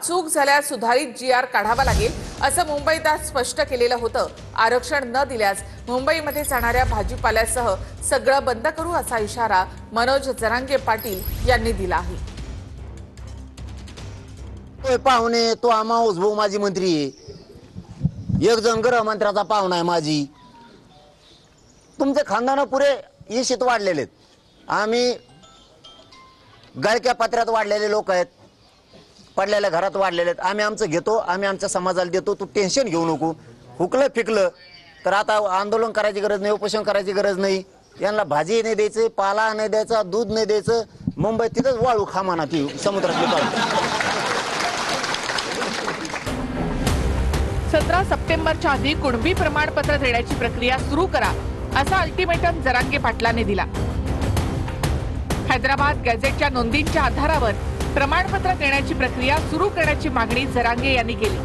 चूक झाल्यास सुधारित GR काढावा लागेल असं मुंबईत आज स्पष्ट केलेलं होतं। आरक्षण न दिल्यास मुंबईमध्ये जाणाऱ्या भाजीपाल्यासह सगळं बंद करू असा इशारा मनोज जरांगे पाटील यांनी दिला आहे। पाहुणे तो आमाऊस भाऊ माझी मंत्री आहे, एक जण गृहमंत्र्याचा पाहुणा आहे माझी। तुमचे खानदान पुरे इशित वाढलेले आहेत, आम्ही गळक्या पत्र्यात वाढलेले लोक आहेत, पडलेल्या घरात वाढलेले आहेत। आम्ही आमचं घेतो, आम्ही आमच्या समाजाला देतो, तू टेन्शन घेऊ नको। हुकलं फिकलं तर आता आंदोलन करायची गरज नाही, उपोषण करायची गरज नाही। यांना भाजी नाही द्यायचं, पाला नाही द्यायचा, दूध नाही द्यायचं। मुंबईत तिथंच वाळू खा म्हणा ती समुद्रातली पाळू। 17 सप्टेंबरच्या आधी कुणबी प्रमाणपत्र देण्याची प्रक्रिया सुरू करा असा अल्टिमेटम जरांगे पाटलांनी दिला। हैदराबाद गॅझेटच्या नोंदींच्या आधारावर प्रमाणपत्र देण्याची प्रक्रिया सुरू करण्याची मागणी जरांगे यांनी केली।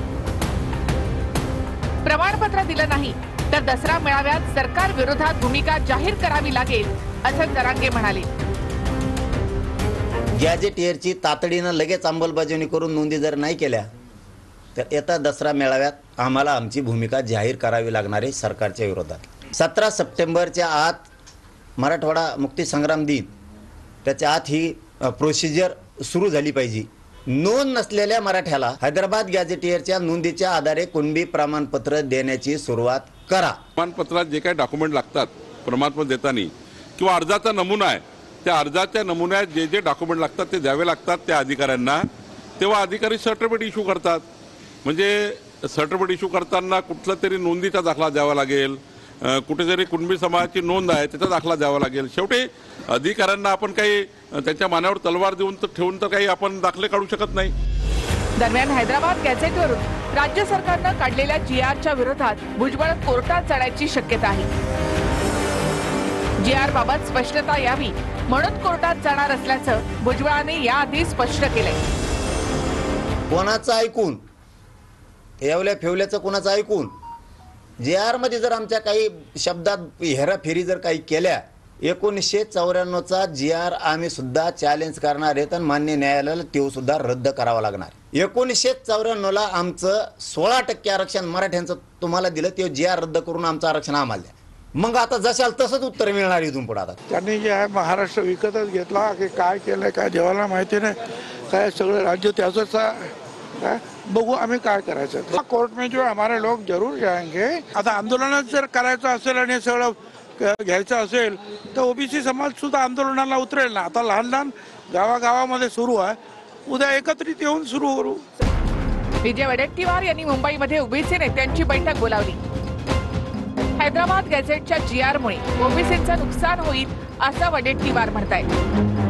प्रमाणपत्र दिलं नाही तर दसरा मेळाव्यात सरकार विरोधात भूमिका जाहीर करावी लागेल असं जरांगे म्हणाले। गॅझेटियरची तातडीनं लगेच अंमलबजावणी करून नोंदी जर नाही केल्या तर येत्या दसरा मेळाव्यात आम्हाला आमची भूमिका जाहीर करावी लागणार आहे सरकारच्या विरोधात। 17 सप्टेंबरच्या आत मराठवाडा मुक्ती संग्राम दिन, त्याच्या आत ही प्रोसिजर सुरू झाली पाहिजे। नोंद नसलेल्या मराठ्याला हैदराबाद गॅझेटियरच्या नोंदीच्या आधारे कुणबी प्रमाणपत्र देण्याची सुरुवात करा। प्रमाणपत्रात जे काही डॉक्युमेंट लागतात प्रमाणपत्र देताना किंवा अर्जाचा नमुना आहे, त्या अर्जाच्या नमुन्यात जे जे डॉक्युमेंट लागतात ते द्यावे लागतात त्या अधिकाऱ्यांना, तेव्हा अधिकारी सर्टिफिकेट इश्यू करतात। म्हणजे सर्टिफिकेट इश्यू करताना कुठला तरी नोंदीचा दाखला द्यावा लागेल, कुठेतरी कुणबी समाजाची नोंद आहे त्याचा दाखला द्यावा लागेल। शेवटी अधिकाऱ्यांना आपण काही त्यांच्या मानेवर तलवार देऊन तर ठेवून तर काही आपण दाखले काढू शकत नाही। दरम्यान हैदराबाद गॅझेटवरून राज्य सरकारनं काढलेल्या GRच्या विरोधात भुजबळ कोर्टात जाण्याची शक्यता आहे। GR बाबत स्पष्टता यावी म्हणून कोर्टात जाणार असल्याचं भुजबळांनी याआधी स्पष्ट केलंय। कोणाचं ऐकून, एवल्या फेवल्याचं कोणाचं ऐकून GR मध्ये जर आमच्या काही शब्दात हेराफेरी जर काही केल्या, 1994चा GR आम्ही सुद्धा चॅलेंज करणार आहेत आणि मान्य न्यायालयाला तो सुद्धा रद्द करावा लागणार। 1994ला आमचं 16% आरक्षण मराठ्यांचं तुम्हाला दिलं, ते GR रद्द करून आमचं आरक्षण आम्हाला द्या। मग आता जशाल तसंच उत्तर मिळणार इथून पुढे। आता त्यांनी जे आहे महाराष्ट्र विकतच घेतला की काय केलंय काय देवाला माहिती नाही, काय सगळं राज्य त्याचंच आहे। बघू आम्ही काय करायचं। कोर्ट में जो हमारे लोग जरूर जाएंगे। आता आंदोलन जर करायचं असेल आणि सगळं घ्यायचं असेल तर ओबीसी समाज सुद्धा आंदोलनाला उतरेल ना। आता लहान लहान गावागावामध्ये सुरू आहे, उद्या एकत्रित येऊन सुरू करू। विजय वडेट्टीवार यांनी मुंबईमध्ये ओबीसी नेत्यांची बैठक बोलावली। हैदराबाद गॅझेटच्या GRमुळे ओबीसींचं नुकसान होईल असं वडेट्टीवार म्हणतायत।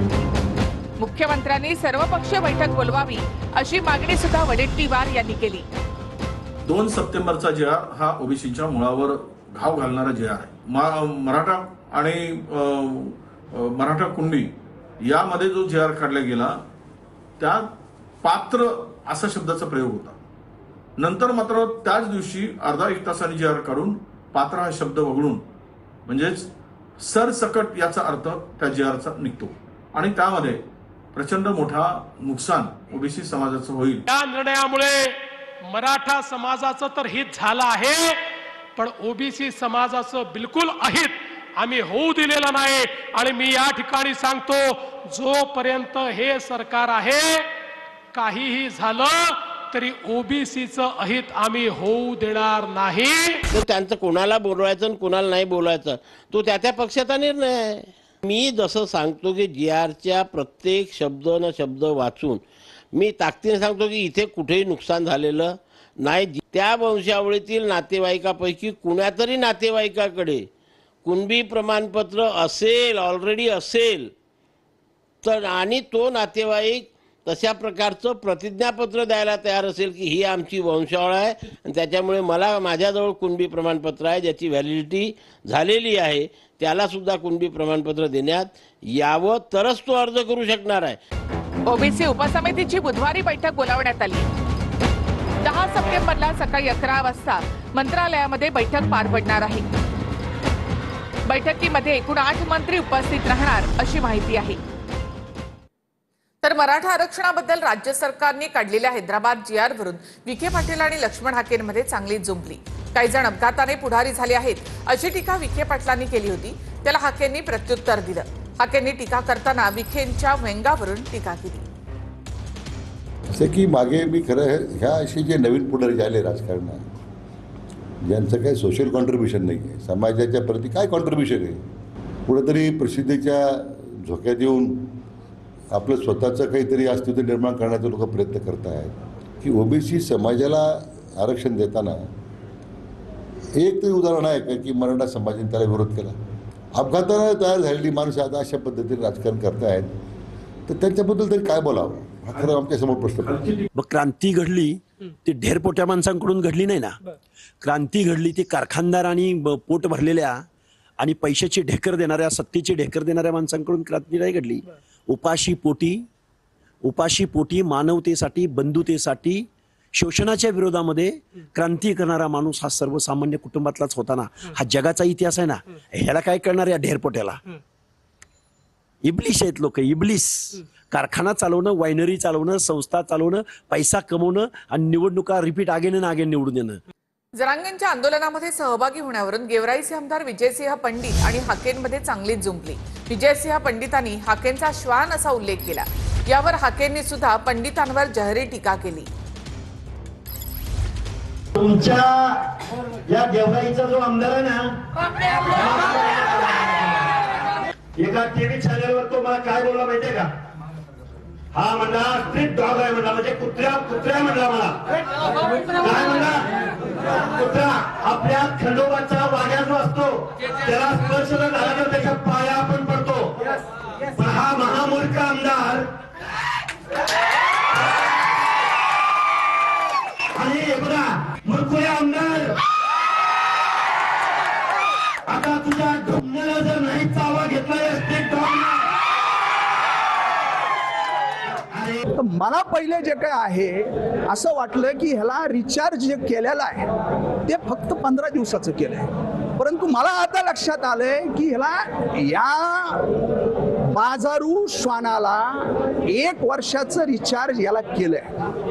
मुख्यमंत्र्यांनी सर्वपक्षीय बैठक बोलवावी अशी मागणी सुद्धा वडेट्टीवार यांनी केली। 2 सप्टेंबरचा GR हा ओबीसीच्या मुळावर घाव घालणारा GR आहे। मराठा आणि मराठा कुणबी यामध्ये जो GR काढला गेला त्यात पात्र असा शब्दाचा प्रयोग होता। नंतर मात्र त्याच दिवशी अर्धा एक तासाने GR काढून पात्र हा शब्द वगळून म्हणजेच सरसकट याचा अर्थ त्या GRचा निघतो आणि त्यामध्ये प्रचंड मोठा नुकसान ओबीसी समाजाचं होईल। या निर्णयामुळे मराठा समाजाचं तर हित झालं आहे, पण ओबीसी समाजाचं बिलकुल अहित आम्ही होऊ दिलेलं नाही। आणि मी या ठिकाणी सांगतो, जोपर्यंत हे सरकार आहे काहीही झालं तरी ओबीसीचं अहित आम्ही होऊ देणार नाही। तर त्यांचं कोणाला बोलवायचं आणि कोणाला नाही बोलवायचं तो त्या पक्षाचा निर्णय आहे। मी जसं सांगतो की GRच्या प्रत्येक शब्द न शब्द वाचून मी ताकदीने सांगतो की इथे कुठेही नुकसान झालेलं नाही। त्या वंशावळीतील नातेवाईकापैकी कुणातरी नातेवाईकाकडे कुणबी प्रमाणपत्र असेल, ऑलरेडी असेल तर आणि तो नातेवाईक तशा प्रकारचं प्रतिज्ञापत्र द्यायला तयार असेल की ही आमची वंशावळ आहे आणि त्याच्यामुळे मला माझ्याजवळ कुणबी प्रमाणपत्र आहे ज्याची व्हॅलिडिटी झालेली आहे, त्याला सुद्धा कुणबी प्रमाणपत्र देण्यात यावं तरच तो अर्ज करू शकणार आहे। ओबीसी उपसमितीची बुधवारी बैठक बोलावण्यात आली। 10 सप्टेंबरला सकाळी 11 वाजता मंत्रालयामध्ये बैठक पार पडणार आहे। बैठकीमध्ये एकूण 8 मंत्री उपस्थित राहणार अशी माहिती आहे। तर मराठा आरक्षणाबद्दल राज्य सरकारने काढलेल्या हैदराबाद GR वरून विखे पाटील आणि लक्ष्मण हाकेंमध्ये चांगली जुंपली. काही जण अपघाताने पुढारी झाले आहेत अशी टीका विखे पाटलांनी केली होती. त्याला हाकेंनी प्रत्युत्तर दिलं. हाकेंनी टीका करताना विखेंच्या व्यंगावरून टीका केली. असं की मागे मी खरं ह्या असे जे नवीन पुढारी झाले राजकारणात ज्यांचं काही सोशल कॉन्ट्रीब्युशन नाही आहे, समाजाच्या प्रती काय कॉन्ट्रीब्युशन आहे, कुठंतरी प्रसिद्धीच्या झोक्यात येऊन आपलं स्वतःचं काहीतरी अस्तित्व निर्माण करण्याचा लोक प्रयत्न करत आहेत की ओबीसी समाजाला आरक्षण देताना एक तरी उदाहरण आहे का की मराठा समाजाने त्याला विरोध केला. अपघातानं तयार झालेली माणसं आता अशा पद्धतीने राजकारण करतायत, तर त्यांच्याबद्दल तरी काय बोलावं हा खरं आमच्यासमोर प्रश्न पडतो. मग क्रांती घडली ती ढेरपोट्या माणसांकडून घडली नाही ना. क्रांती घडली ती कारखानदार आणि पोट भरलेल्या आणि पैशाची ढेकर देणाऱ्या, सत्तेची ढेकर देणाऱ्या माणसांकडून क्रांती नाही घडली. उपाशी पोटी मानवतेसाठी, बंधुतेसाठी, शोषणाच्या विरोधामध्ये क्रांती करणारा माणूस हा सर्वसामान्य कुटुंबातलाच होता ना. हा जगाचा इतिहास आहे ना. ह्याला काय करणार या ढेरपोट्याला? इब्लिश आहेत लोक, इब्लिस. कारखाना चालवणं, वायनरी चालवणं, संस्था चालवणं, पैसा कमवणं आणि निवडणुका रिपीट आगेन आगे निवडून देणं. जरांगेंच्या आंदोलनामध्ये सहभागी होण्यावरून गेवराईचे आमदार विजयसिंह पंडित आणि हाकेंमध्ये चांगलीच जुंपली. विजयसिंह पंडितांनी हाकेंचा श्वान असा उल्लेख केला. यावर हाकेंनी सुद्धा पंडितांवर जहरी टीका केली. तुमच्या या गेवराईचा जो आमदार आहे ना, एका टीव्ही चॅनलवर तो मला काय बोलला माहितीये का? हा म्हणला स्ट्रीट डॉग आहे म्हणला, म्हणजे कुत्र्या म्हणला मला. काय म्हणला? कुत्रा. आपल्या खंडोबाचा वाड्या जो असतो त्याला स्पर्श न झाला तर त्याच्या पाया आपण पडतो. पण हा महामूर्ख आमदार आणि बघा मूर्ख आमदार, आता तुझ्या ढोंगणाला जर नाही चावा घेतला स्ट्रीट डॉग. मला पहिले जे काय आहे असं वाटलं की ह्याला रिचार्ज जे केलेलं आहे ते फक्त 15 दिवसाचं केलंय. परंतु मला आता लक्षात आलंय की ह्याला या बाजारू श्वानाला 1 वर्षाचं रिचार्ज याला केलंय.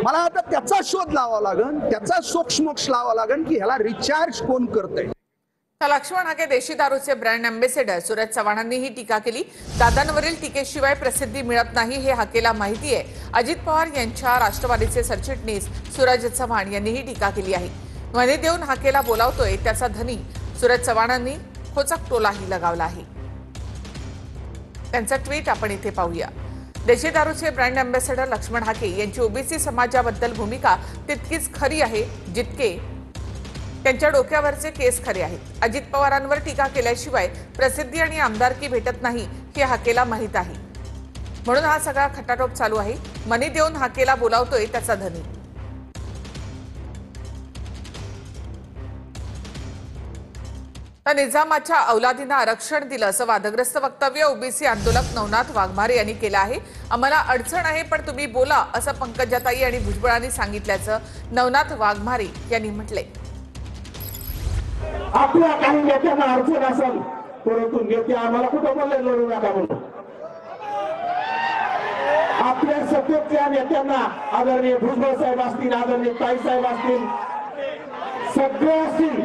मला आता त्याचा शोध लावावा लागेल, त्याचा सोक्षमोक्ष लावावा लागेल की ह्याला रिचार्ज कोण करतंय. लक्ष्मण हाके देशी दारूचे ब्रँड अँबेसेडर सूरज चव्हाणांनीही टीका केली. दादांवरील टीकेशिवाय प्रसिद्धी मिळत नाही हे हाकेला माहिती आहे. अजित पवार यांच्या राष्ट्रवादीचे सरचिटणीस सूरज चव्हाण यांनीही टीका केली आहे. मध्ये देऊन हाकेला बोलावतोय त्याचा धनी सूरज चव्हाणांनी खोचक टोलाही लगावला आहे. त्यांचा ट्विट आपण इथे पाहूया. देशी दारूचे ब्रँड अँबेसेडर लक्ष्मण हाके यांची ओबीसी समाजाबद्दल भूमिका तितकीच खरी आहे जितके त्यांच्या डोक्यावरचे केस खरे आहेत. अजित पवारांवर टीका केल्याशिवाय प्रसिद्धी आणि आमदारकी भेटत नाही हे हाकेला माहीत आहे. म्हणून हा सगळा खटाटोप चालू आहे. मनी देऊन हाकेला बोलावतोय त्याचा धनी. तर निजामाच्या औलादींना आरक्षण दिलं असं वादग्रस्त वक्तव्य ओबीसी आंदोलक नवनाथ वाघमारे यांनी केलं आहे. आम्हाला अडचण आहे पण तुम्ही बोला असं पंकजाताई आणि भुजबळांनी सांगितल्याचं नवनाथ वाघमारे यांनी म्हटलंय. आपल्या काही नेत्यांना अडचण असेल परंतु नेते आम्हाला कुठं बोलले लढू नका म्हणून. आपल्या सत्तेच्या नेत्यांना आदरणीय भुजबळ साहेब असतील, आदरणीय ताई साहेब असतील, सगळे असतील,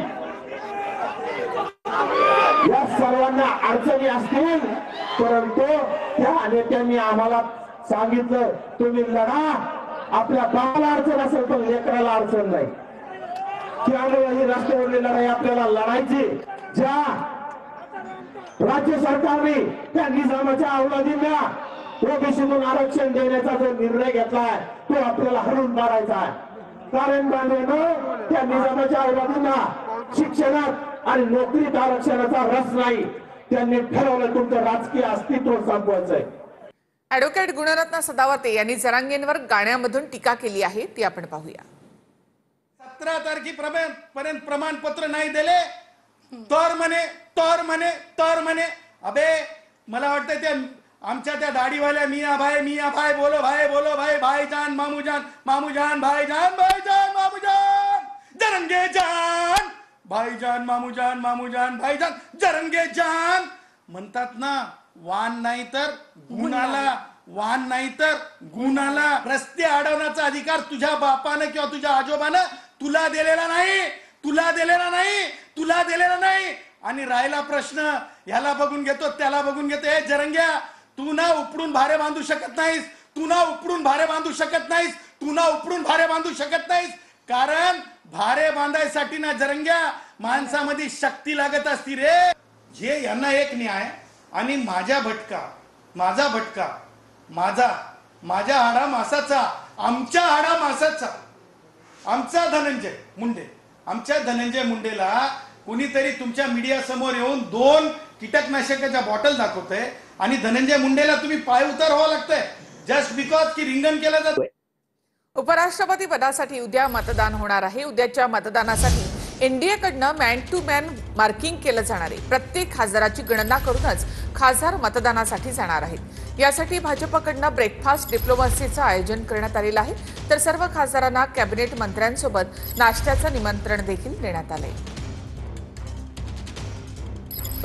या सर्वांना अडचणी असतील परंतु त्या नेत्यांनी आम्हाला सांगितलं तुम्ही लढा. आपल्या बाळाला अडचण असेल पण लेकराला अडचण नाही. त्यामुळे ही रस्त्यावरली लढाई आपल्याला लढायची. ज्या राज्य सरकारने त्या निजामाच्या औलादींना ओबीसीतून आरक्षण देण्याचा जो निर्णय घेतलाय तो आपल्याला हरवून काढायचा आहे. कारण बांधवांनो त्या निजामाच्या औलादींना शिक्षणात आणि नोकरीत आरक्षणाचा रस नाही. त्यांनी ठरवलं तुमचं राजकीय अस्तित्व संपवायचंय. ॲडव्होकेट गुणरत्न सदावर्ते यांनी जरांगेंवर गाण्यामधून टीका केली आहे ती आपण पाहूया. 17 तारखेपर्यंत प्रमाणपत्र नाही दिले तर म्हणे अबे मला वाटतं ते आमच्या त्या दाढीवाल्या मिया भाई बोलो भाई भाईजान मामूजान भाईजान जरंगे जान भाईजान मामूजान भाईजान जरंगे जान म्हणतात ना. वान नाही तर गुणाला वाहन नाही तर गुन्हाला रस्ते अडवण्याचा अधिकार तुझ्या बापानं किंवा तुझ्या आजोबानं तुला दिलेला नाही. आणि राहिला प्रश्न, ह्याला बघून घेतो त्याला बघून घेतो, हे जरंग्या तू ना उपडून भारे बांधू शकत नाहीस, कारण भारे बांधायसाठी ना जरंग्या माणसामध्ये शक्ती लागत असती रे. हे यांना एक न्याय आणि माझा भटका, माझ्या हाडा मासाचा, आमचा धनंजय मुंडेला कुणीतरी तुमच्या मीडिया समोर येऊन 2 कीटकनाशकाच्या बॉटल दाखवतंय आणि धनंजय मुंडेला तुम्ही पाय उतार व्हावं लागतंय जस्ट बिकॉज की रिंगण केलं जातं. उपराष्ट्रपती पदासाठी उद्या मतदान होणार आहे. उद्याच्या मतदानासाठी एनडीएकडनं मॅन टू मॅन मार्किंग केलं जाणार आहे. प्रत्येक खासदाराची गणना करूनच खासदार मतदानासाठी जाणार आहेत. यासाठी भाजपकडनं ब्रेकफास्ट डिप्लोमसीचं आयोजन करण्यात आलेलं आहे. तर सर्व खासदारांना कॅबिनेट मंत्र्यांसोबत नाश्त्याचं निमंत्रण देखील देण्यात आलंय.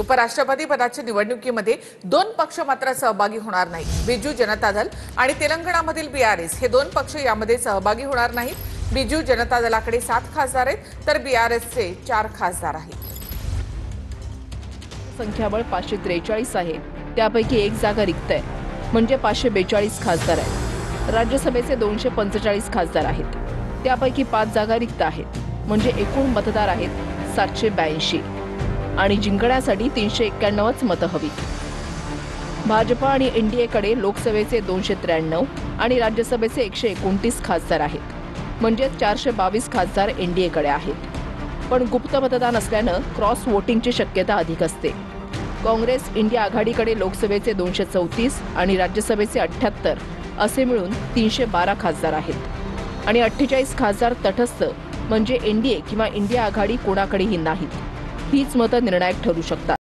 उपराष्ट्रपती पदाच्या निवडणुकीमध्ये 2 पक्ष मात्र सहभागी होणार नाहीत. बिजू जनता दल आणि तेलंगणामधील बीआरएस हे 2 पक्ष यामध्ये सहभागी होणार नाहीत. बिजू जनता दलाकडे 7 खासदार आहेत तर बीआरएसचे 4 खासदार आहेत. संख्याबळ 543 आहे. त्यापैकी 1 जागा रिक्त आहे, म्हणजे 542 खासदार आहेत. राज्यसभेचे 245 खासदार आहेत. त्यापैकी 5 जागा रिक्त आहेत, म्हणजे एकूण मतदार आहेत 782 आणि जिंकण्यासाठी 391च मतं हवी. भाजप आणि एनडीएकडे लोकसभेचे 293 आणि राज्यसभेचे 129 खासदार आहेत, म्हणजे 422 खासदार एनडीएकडे आहेत. पण गुप्त मतदान असल्यानं क्रॉस वोटिंगची शक्यता अधिक असते. काँग्रेस इंडिया आघाडीकडे लोकसभेचे 234 आणि राज्यसभेचे 78 असे मिळून 312 खासदार आहेत आणि 48 खासदार तटस्थ, म्हणजे एनडीए किंवा इंडिया आघाडी कोणाकडेही नाहीत. हीच मतं निर्णायक ठरू शकतात.